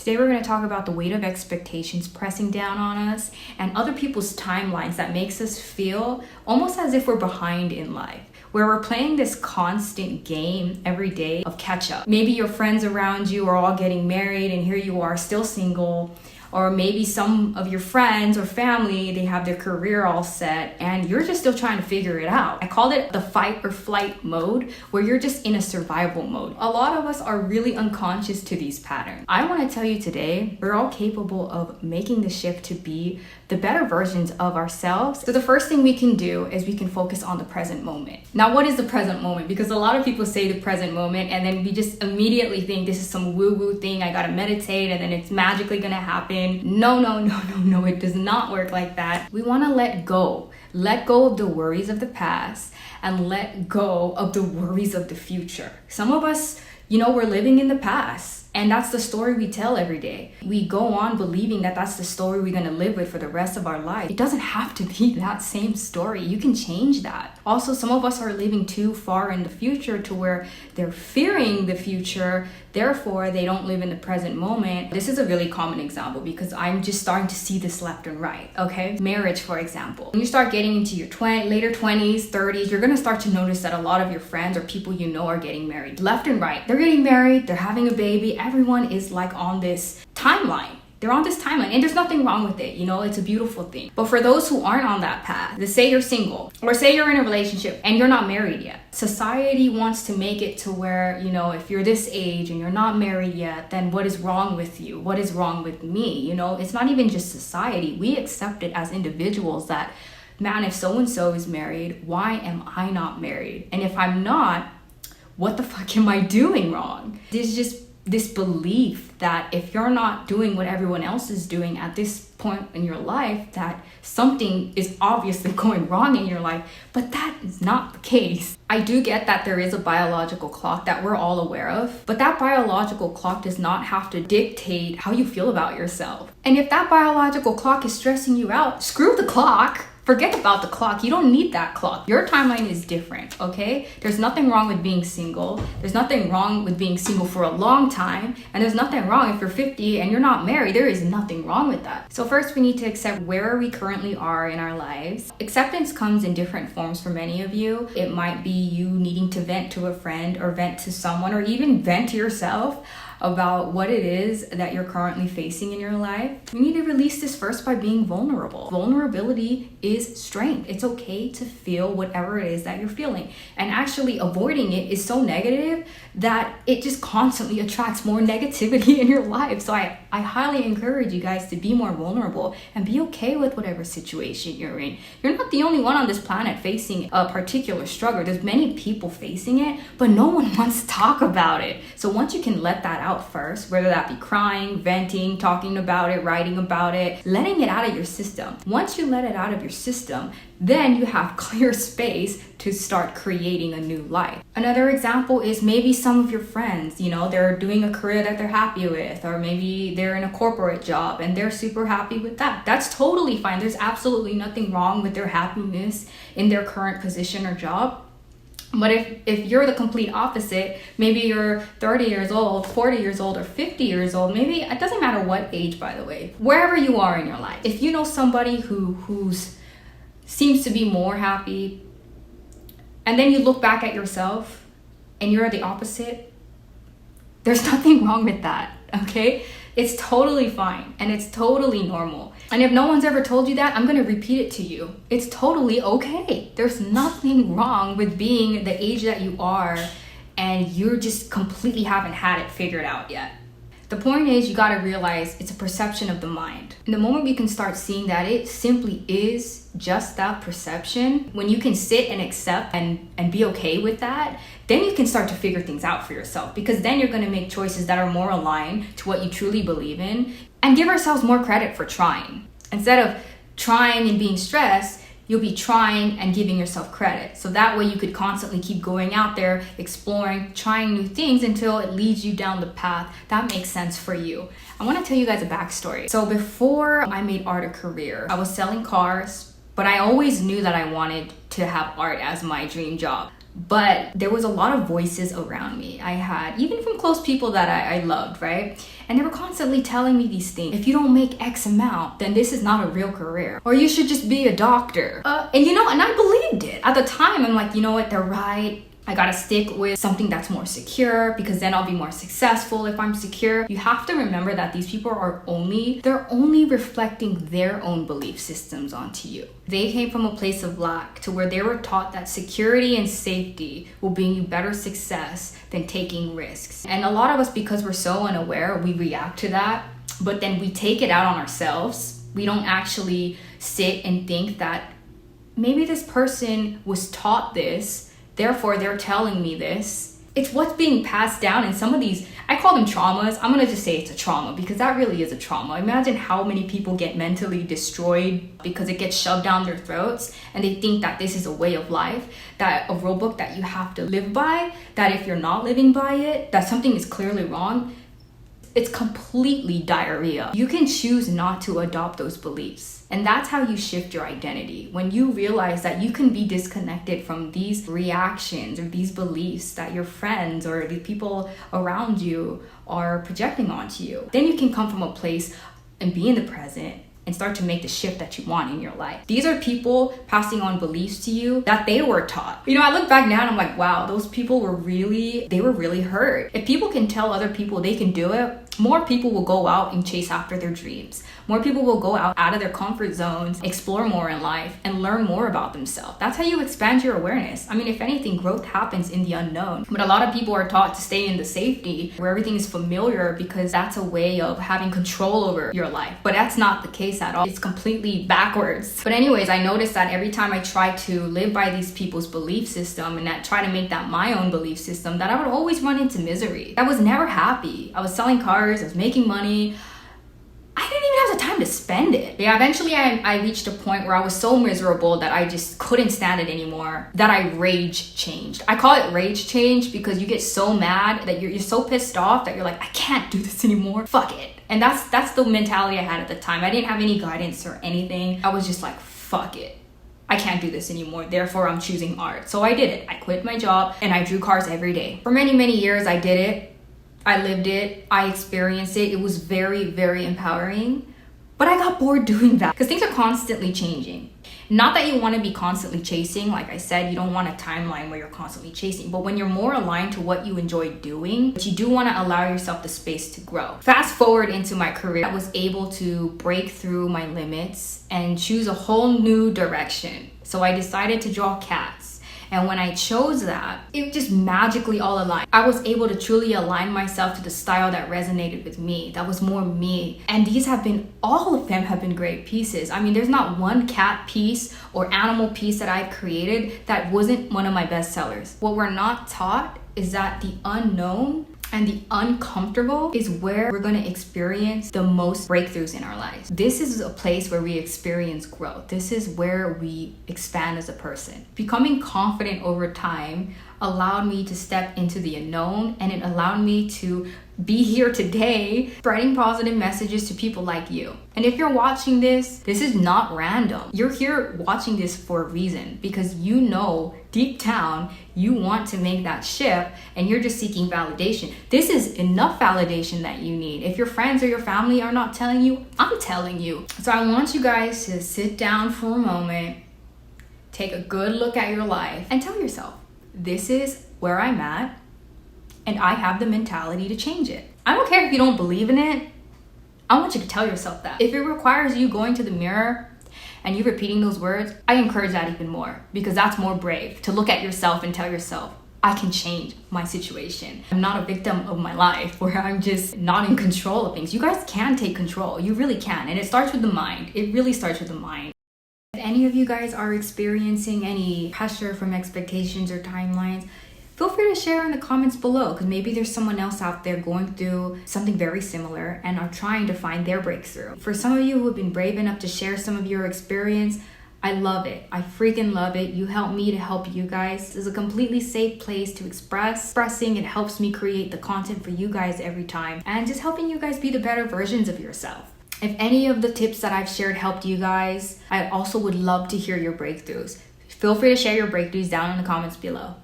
Today we're going to talk about the weight of expectations pressing down on us and other people's timelines that makes us feel almost as if we're behind in life, where we're playing this constant game every day of catch up. Maybe your friends around you are all getting married and here you are still single. Or maybe some of your friends or family, they have their career all set and you're just still trying to figure it out. I called it the fight or flight mode, where you're just in a survival mode. A lot of us are really unconscious to these patterns. I want to tell you today, we're all capable of making the shift to be the better versions of ourselves. So the first thing we can do is we can focus on the present moment. Now, what is the present moment? Because a lot of people say the present moment and then we just immediately think this is some woo-woo thing. I gotta meditate and then it's magically gonna happen. No, it does not work like that. We want to let go of the worries of the past and let go of the worries of the future. Some of us, we're living in the past. And that's the story we tell every day. We go on believing that that's the story we're going to live with for the rest of our life. It doesn't have to be that same story. You can change that. Also, some of us are living too far in the future to where they're fearing the future. Therefore, they don't live in the present moment. This is a really common example because I'm just starting to see this left and right, okay? Marriage, for example. When you start getting into your later 20s, 30s, you're going to start to notice that a lot of your friends or people you know are getting married. Left and right. They're getting married. They're having a baby. Everyone is like on this timeline. They're on this timeline and there's nothing wrong with it. It's a beautiful thing. But for those who aren't on that path, let's say you're single or say you're in a relationship and you're not married yet. Society wants to make it to where, if you're this age and you're not married yet, then what is wrong with you? What is wrong with me? It's not even just society. We accept it as individuals that, man, if so-and-so is married, why am I not married? And if I'm not, what the fuck am I doing wrong? There's just this belief that if you're not doing what everyone else is doing at this point in your life, that something is obviously going wrong in your life, but that is not the case. I do get that there is a biological clock that we're all aware of, but that biological clock does not have to dictate how you feel about yourself. And if that biological clock is stressing you out, screw the clock. Forget about the clock. You don't need that clock. Your timeline is different, okay? There's nothing wrong with being single. There's nothing wrong with being single for a long time. And there's nothing wrong if you're 50 and you're not married. There is nothing wrong with that. So first we need to accept where we currently are in our lives. Acceptance comes in different forms for many of you. It might be you needing to vent to a friend or vent to someone or even vent to yourself about what it is that you're currently facing in your life. You need to release this first by being vulnerable. Vulnerability is strength. It's okay to feel whatever it is that you're feeling. And actually avoiding it is so negative that it just constantly attracts more negativity in your life. So I highly encourage you guys to be more vulnerable and be okay with whatever situation you're in. You're not the only one on this planet facing a particular struggle. There's many people facing it, but no one wants to talk about it. So once you can let that out first, whether that be crying, venting, talking about it, writing about it, letting it out of your system. Once you let it out of your system, then you have clear space to start creating a new life. Another example is maybe some of your friends, they're doing a career that they're happy with, or maybe they're in a corporate job and they're super happy with that. That's totally fine. There's absolutely nothing wrong with their happiness in their current position or job. But if you're the complete opposite, maybe you're 30 years old, 40 years old, or 50 years old, maybe it doesn't matter what age, by the way, wherever you are in your life. If you know somebody who's seems to be more happy, and then you look back at yourself and you're the opposite, there's nothing wrong with that, okay? It's totally fine and it's totally normal. And if no one's ever told you that, I'm gonna repeat it to you. It's totally okay. There's nothing wrong with being the age that you are and you just completely haven't had it figured out yet. The point is, you gotta realize it's a perception of the mind. And the moment we can start seeing that it simply is just that perception, when you can sit and accept and be okay with that, then you can start to figure things out for yourself, because then you're gonna make choices that are more aligned to what you truly believe in, and give ourselves more credit for trying. Instead of trying and being stressed, you'll be trying and giving yourself credit. So that way you could constantly keep going out there, exploring, trying new things until it leads you down the path that makes sense for you. I want to tell you guys a backstory. So before I made art a career, I was selling cars, but I always knew that I wanted to have art as my dream job. But there was a lot of voices around me. I had, even from close people that I loved, right? And they were constantly telling me these things. If you don't make X amount, then this is not a real career. Or you should just be a doctor. And I believed it. At the time, I'm like, you know what, they're right. I gotta stick with something that's more secure because then I'll be more successful if I'm secure. You have to remember that these people they're only reflecting their own belief systems onto you. They came from a place of lack to where they were taught that security and safety will bring you better success than taking risks. And a lot of us, because we're so unaware, we react to that, but then we take it out on ourselves. We don't actually sit and think that maybe this person was taught this, therefore they're telling me this. It's what's being passed down in some of these, I call them traumas. I'm gonna just say it's a trauma because that really is a trauma. Imagine how many people get mentally destroyed because it gets shoved down their throats and they think that this is a way of life, that a rule book that you have to live by, that if you're not living by it, that something is clearly wrong. It's completely diarrhea. You can choose not to adopt those beliefs. And that's how you shift your identity. When you realize that you can be disconnected from these reactions or these beliefs that your friends or the people around you are projecting onto you, then you can come from a place and be in the present and start to make the shift that you want in your life. These are people passing on beliefs to you that they were taught. I look back now and I'm like, wow, those people were really hurt. If people can tell other people they can do it, more people will go out and chase after their dreams. More people will go out of their comfort zones, explore more in life, and learn more about themselves. That's how you expand your awareness. If anything, growth happens in the unknown. But a lot of people are taught to stay in the safety where everything is familiar because that's a way of having control over your life. But that's not the case at all. It's completely backwards. But anyways, I noticed that every time I try to live by these people's belief system and try to make that my own belief system, that I would always run into misery. I was never happy. I was selling cars, I was making money. I didn't even have the time to spend it. Yeah, eventually I reached a point where I was so miserable that I just couldn't stand it anymore, that I rage changed. I call it rage change because you get so mad that you're so pissed off that you're like, I can't do this anymore. Fuck it. And that's the mentality I had at the time. I didn't have any guidance or anything. I was just like, fuck it. I can't do this anymore. Therefore, I'm choosing art. So I did it. I quit my job and I drew cars every day. For many, many years, I did it. I lived it, I experienced it. It was very, very empowering, but I got bored doing that because things are constantly changing. Not that you want to be constantly chasing. Like I said, you don't want a timeline where you're constantly chasing, but when you're more aligned to what you enjoy doing, but you do want to allow yourself the space to grow. Fast forward into my career, I was able to break through my limits and choose a whole new direction. So I decided to draw cats. And when I chose that, it just magically all aligned. I was able to truly align myself to the style that resonated with me, that was more me. And all of them have been great pieces. There's not one cat piece or animal piece that I've created that wasn't one of my best sellers. What we're not taught is that the unknown and the uncomfortable is where we're going to experience the most breakthroughs in our lives. This is a place where we experience growth. This is where we expand as a person. Becoming confident over time allowed me to step into the unknown, and it allowed me to be here today spreading positive messages to people like you. And if you're watching this is not random. You're here watching this for a reason because you know deep down you want to make that shift and you're just seeking validation. This is enough validation that you need. If your friends or your family are not telling you, I'm telling you. So I want you guys to sit down for a moment, take a good look at your life and tell yourself, this is where I'm at, and I have the mentality to change it. I don't care if you don't believe in it. I want you to tell yourself that. If it requires you going to the mirror and you repeating those words, I encourage that even more because that's more brave to look at yourself and tell yourself, I can change my situation. I'm not a victim of my life where I'm just not in control of things. You guys can take control. You really can. And it starts with the mind. It really starts with the mind. If any of you guys are experiencing any pressure from expectations or timelines, feel free to share in the comments below because maybe there's someone else out there going through something very similar and are trying to find their breakthrough. For some of you who have been brave enough to share some of your experience, I love it. I freaking love it. You help me to help you guys. This is a completely safe place to express. Expressing, it helps me create the content for you guys every time and just helping you guys be the better versions of yourself. If any of the tips that I've shared helped you guys, I also would love to hear your breakthroughs. Feel free to share your breakthroughs down in the comments below.